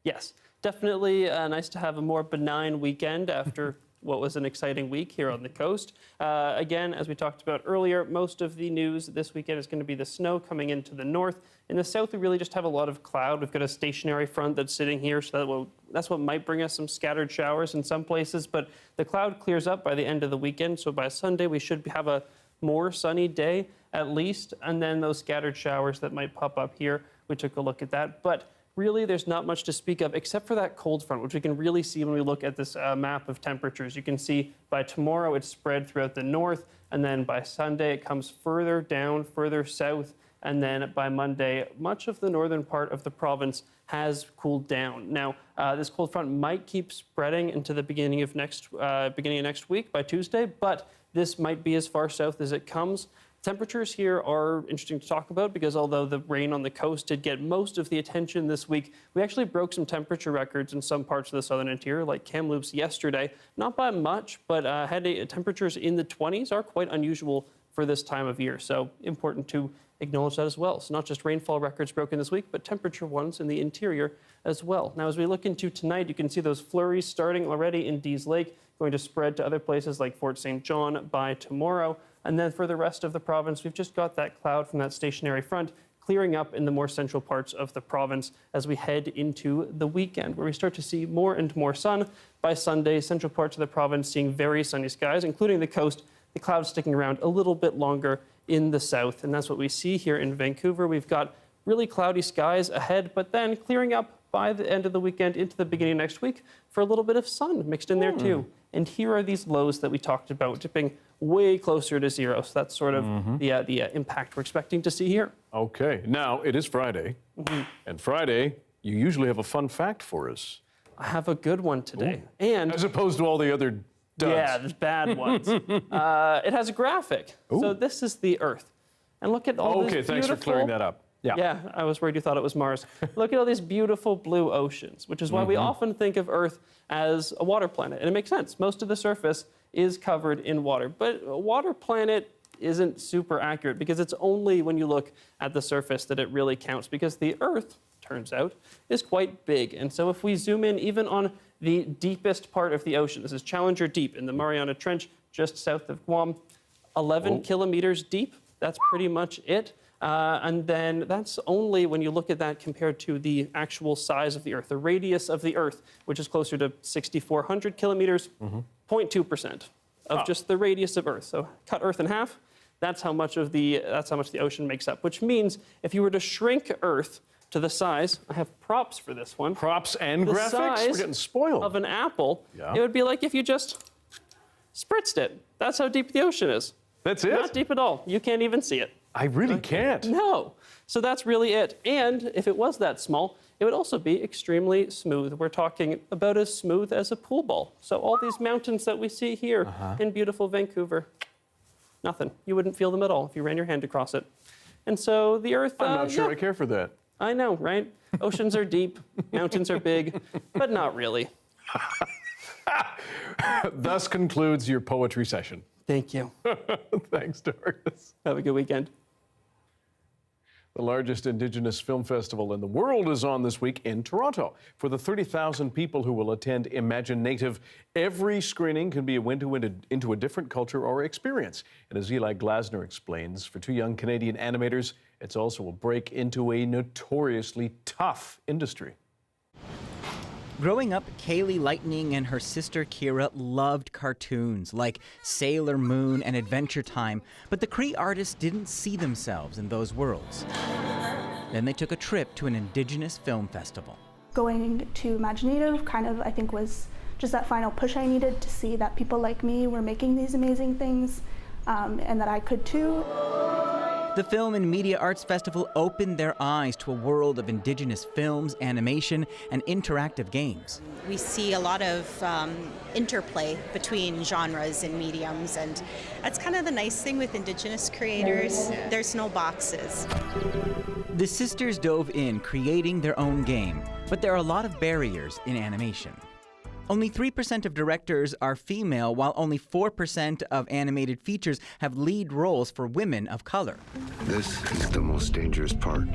Yes, definitely nice to have a more benign weekend after what was an exciting week here on the coast. Again, as we talked about earlier, most of the news this weekend is going to be the snow coming into the north. In the south, we really just have a lot of cloud. We've got a stationary front that's sitting here, so that's what might bring us some scattered showers in some places, but the cloud clears up by the end of the weekend, so by Sunday we should have a more sunny day at least, and then those scattered showers that might pop up here, we took a look at that. But really, there's not much to speak of except for that cold front, which we can really see when we look at this map of temperatures. You can see by tomorrow it's spread throughout the north, and then by Sunday it comes further down, further south, and then by Monday, much of the northern part of the province has cooled down. Now, this cold front might keep spreading into the beginning of next week by Tuesday, but this might be as far south as it comes. Temperatures here are interesting to talk about because although the rain on the coast did get most of the attention this week, we actually broke some temperature records in some parts of the southern interior, like Kamloops yesterday. Not by much, but temperatures in the 20s are quite unusual for this time of year. So important to acknowledge that as well. So not just rainfall records broken this week, but temperature ones in the interior as well. Now, as we look into tonight, you can see those flurries starting already in Dease Lake, going to spread to other places like Fort St. John by tomorrow. And then for the rest of the province, we've just got that cloud from that stationary front clearing up in the more central parts of the province as we head into the weekend, where we start to see more and more sun. By Sunday, central parts of the province seeing very sunny skies, including the coast, the clouds sticking around a little bit longer in the south. And that's what we see here in Vancouver. We've got really cloudy skies ahead, but then clearing up by the end of the weekend into the beginning of next week for a little bit of sun mixed in there too. And here are these lows that we talked about, dipping way closer to zero. So that's sort of the impact we're expecting to see here. Okay, now it is Friday, and Friday, you usually have a fun fact for us. I have a good one today. And as opposed to all the other duds. Yeah, there's bad ones. It has a graphic. So this is the Earth. And look at all Okay, thanks for clearing that up. Yeah, I was worried you thought it was Mars. Look at all these beautiful blue oceans, which is why we often think of Earth as a water planet. And it makes sense. Most of the surface is covered in water. But a water planet isn't super accurate because it's only when you look at the surface that it really counts, because the Earth, turns out, is quite big. And so if we zoom in even on the deepest part of the ocean, this is Challenger Deep in the Mariana Trench just south of Guam, 11 kilometers deep. That's pretty much it. And then that's only when you look at that compared to the actual size of the Earth, the radius of the Earth, which is closer to 6,400 kilometers, 0.2% of just the radius of Earth. So cut Earth in half, that's how much the ocean makes up, which means if you were to shrink Earth to the size, I have props for this one. Props and graphics? Size We're getting spoiled. Of an apple, it would be like if you just spritzed it. That's how deep the ocean is. That's it? Not deep at all. You can't even see it. I really can't. No. So that's really it. And if it was that small, it would also be extremely smooth. We're talking about as smooth as a pool ball. So all these mountains that we see here in beautiful Vancouver, nothing. You wouldn't feel them at all if you ran your hand across it. And so the Earth... I'm not sure I care for that. I know, right? Oceans are deep, mountains are big, but not really. Thus concludes your poetry session. Thank you. Thanks, Darius. Have a good weekend. The largest Indigenous film festival in the world is on this week in Toronto. For the 30,000 people who will attend Imagine Native, every screening can be a window into a different culture or experience. And as Eli Glasner explains, for two young Canadian animators, it's also a break into a notoriously tough industry. Growing up, Kaylee Lightning and her sister Kira loved cartoons like Sailor Moon and Adventure Time, but the Cree artists didn't see themselves in those worlds. Then they took a trip to an Indigenous film festival. Going to Imagine Native kind of, I think, was just that final push I needed to see that people like me were making these amazing things, and that I could too. The Film and Media Arts Festival opened their eyes to a world of Indigenous films, animation, and interactive games. We see a lot of interplay between genres and mediums, and that's kind of the nice thing with Indigenous creators. There's no boxes. The sisters dove in, creating their own game, but there are a lot of barriers in animation. Only 3% of directors are female, while only 4% of animated features have lead roles for women of color. This is the most dangerous part.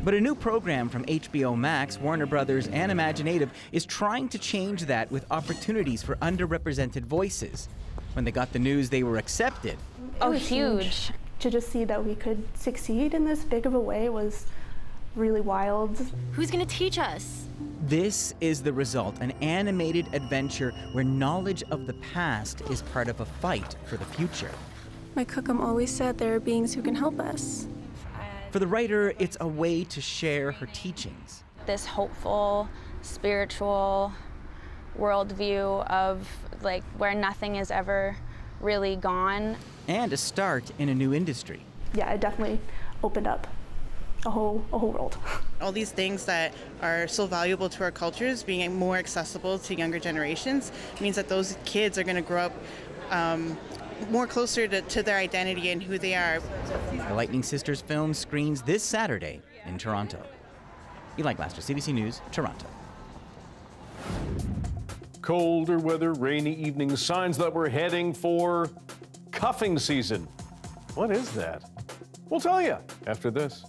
But a new program from HBO Max, Warner Brothers, and Imaginative is trying to change that with opportunities for underrepresented voices. When they got the news they were accepted. It was huge. To just see that we could succeed in this big of a way was really wild. Who's gonna teach us? This is the result, an animated adventure where knowledge of the past is part of a fight for the future. My cookum always said there are beings who can help us. For the writer, it's a way to share her teachings. This hopeful, spiritual worldview of like where nothing is ever really gone. And a start in a new industry. Yeah, it definitely opened up a whole world. All these things that are so valuable to our cultures being more accessible to younger generations means that those kids are going to grow up more closer to their identity and who they are. The Lightning Sisters film screens this Saturday in Toronto. Eli Glasner, CBC News, Toronto. Colder weather, rainy evenings, signs that we're heading for cuffing season. What is that? We'll tell you after this.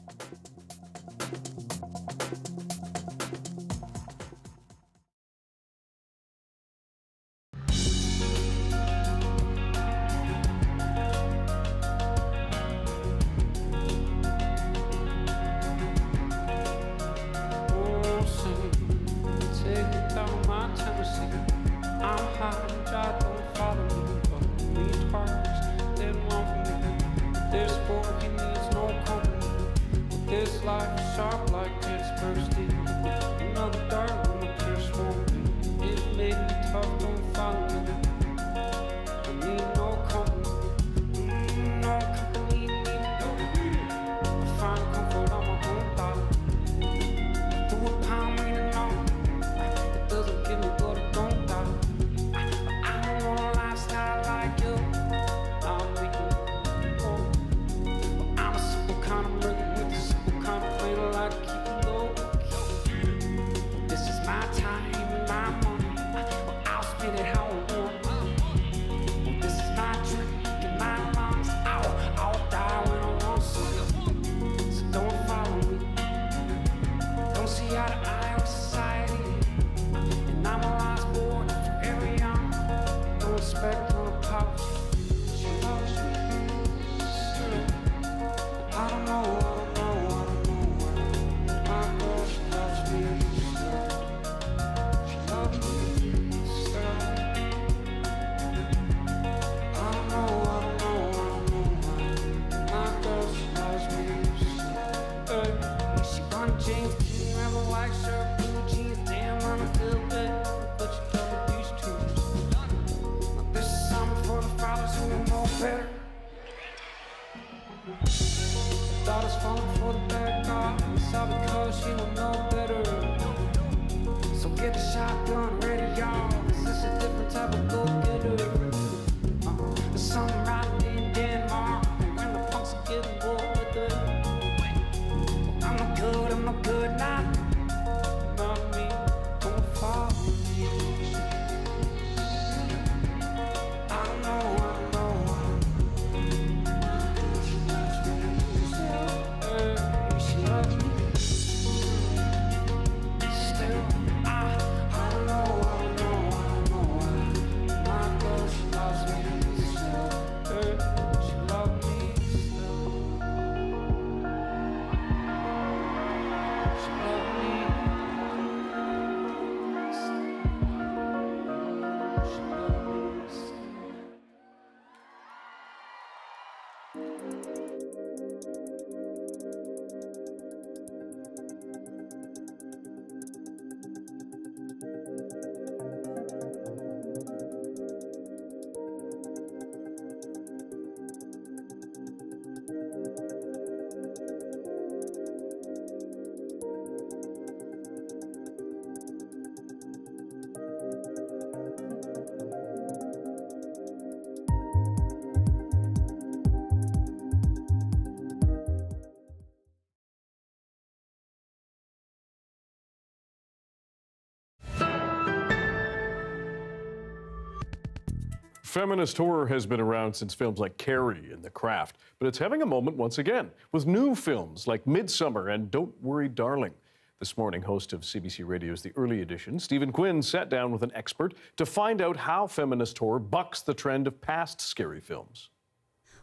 Feminist horror has been around since films like Carrie and The Craft, but it's having a moment once again with new films like Midsummer and Don't Worry, Darling. This morning, host of CBC Radio's The Early Edition, Stephen Quinn sat down with an expert to find out how feminist horror bucks the trend of past scary films.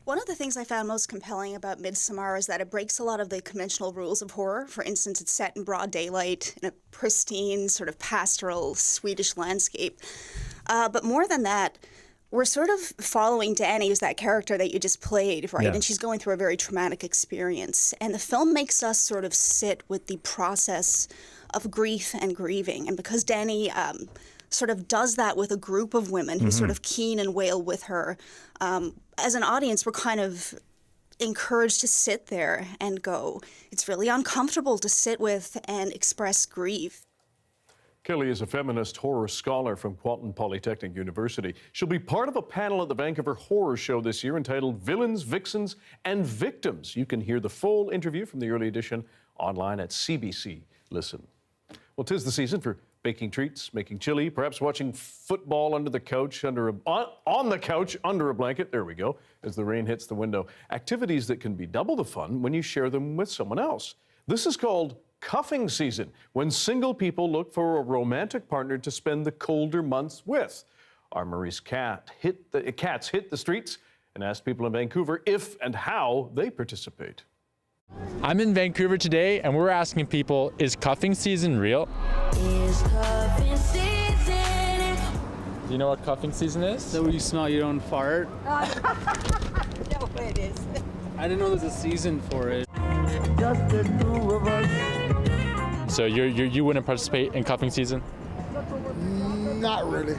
One of the things I found most compelling about Midsommar is that it breaks a lot of the conventional rules of horror. For instance, it's set in broad daylight in a pristine, sort of pastoral Swedish landscape. But more than that, we're sort of following Dani, who's that character that you just played, right? Yeah. And she's going through a very traumatic experience. And the film makes us sort of sit with the process of grief and grieving. And because Dani sort of does that with a group of women who sort of keen and wail with her, as an audience, we're kind of encouraged to sit there and go, it's really uncomfortable to sit with and express grief. Kelly is a feminist horror scholar from Qualton Polytechnic University. She'll be part of a panel at the Vancouver Horror Show this year entitled Villains, Vixens, and Victims. You can hear the full interview from the Early Edition online at CBC Listen. Well, 'tis the season for baking treats, making chili, perhaps watching football under the couch, on the couch, under a blanket, there we go, as the rain hits the window. Activities that can be double the fun when you share them with someone else. This is called cuffing season, when single people look for a romantic partner to spend the colder months with. Our Marie's cats hit the streets and asked people in Vancouver if and how they participate. I'm in Vancouver today, and we're asking people, is cuffing season real? Is cuffing season? Do you know what cuffing season is? Is that where you smell your own fart? No, it is. I didn't know there was a season for it. Just the two of us. So you wouldn't participate in cuffing season? Not really.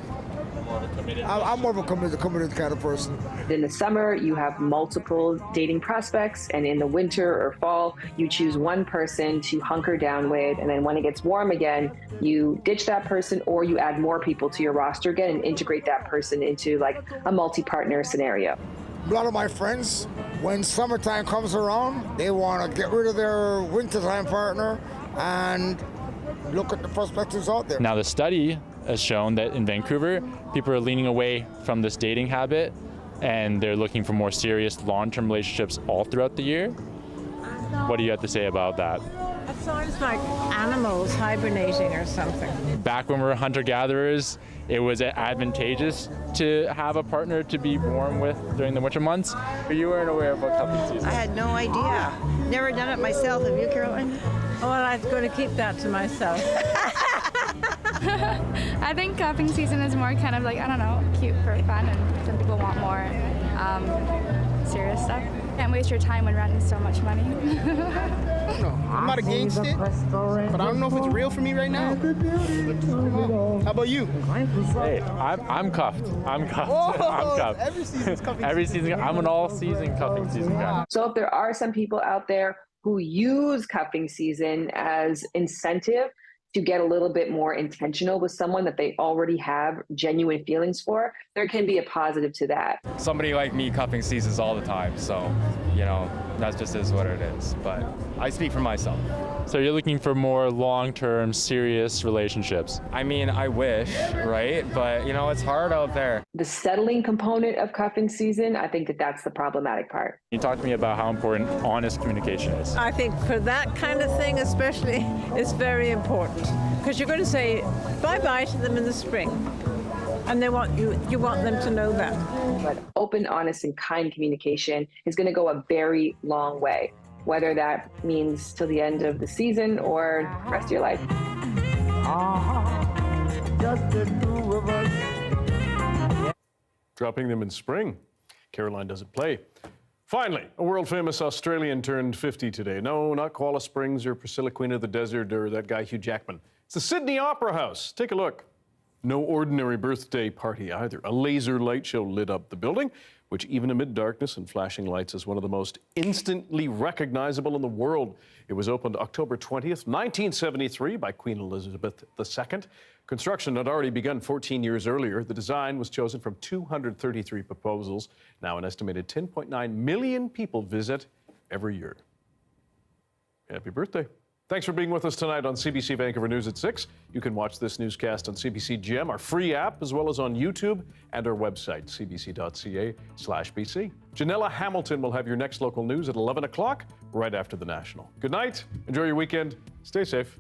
I'm more of a committed kind of person. In the summer, you have multiple dating prospects, and in the winter or fall, you choose one person to hunker down with, and then when it gets warm again, you ditch that person or you add more people to your roster again and integrate that person into like a multi-partner scenario. A lot of my friends, when summertime comes around, they want to get rid of their wintertime partner and look at the perspectives out there. Now, the study has shown that in Vancouver, people are leaning away from this dating habit and they're looking for more serious long-term relationships all throughout the year. What do you have to say about that? It sounds like animals hibernating or something. Back when we were hunter-gatherers, it was advantageous to have a partner to be warm with during the winter months. You weren't aware of what cuffing season I had no idea. Never done it myself. Have you, Caroline? Well, I'm going to keep that to myself. I think cuffing season is more kind of like, I don't know, cute for fun, and some people want more serious stuff. Can't waste your time when renting so much money. I don't know. I'm not against it, but I don't know if it's real for me right now. How about you? Hey, I'm cuffed. I'm cuffed. Whoa, I'm cuffed. Every season's cuffing Every season. I'm an all-season cuffing season guy. So if there are some people out there who use cuffing season as incentive to get a little bit more intentional with someone that they already have genuine feelings for, there can be a positive to that. Somebody like me cuffing seasons all the time, so, you know, that just is what it is. But I speak for myself. So you're looking for more long-term, serious relationships? I mean, I wish, right? But, you know, it's hard out there. The settling component of cuffing season, I think that that's the problematic part. You talk to me about how important honest communication is. I think for that kind of thing especially, it's very important. Because you're going to say bye-bye to them in the spring. And they want you want them to know that. But open, honest, and kind communication is going to go a very long way, whether that means till the end of the season or the rest of your life. Just the two of us. Dropping them in spring. Caroline doesn't play. Finally, a world-famous Australian turned 50 today. No, not Koala Springs or Priscilla, Queen of the Desert, or that guy Hugh Jackman. It's the Sydney Opera House. Take a look. No ordinary birthday party either. A laser light show lit up the building, which even amid darkness and flashing lights is one of the most instantly recognizable in the world. It was opened October 20th, 1973 by Queen Elizabeth II. Construction had already begun 14 years earlier. The design was chosen from 233 proposals. Now an estimated 10.9 million people visit every year. Happy birthday. Thanks for being with us tonight on CBC Vancouver News at 6. You can watch this newscast on CBC Gem, our free app, as well as on YouTube and our website, cbc.ca/BC. Janella Hamilton will have your next local news at 11 o'clock, right after the National. Good night. Enjoy your weekend. Stay safe.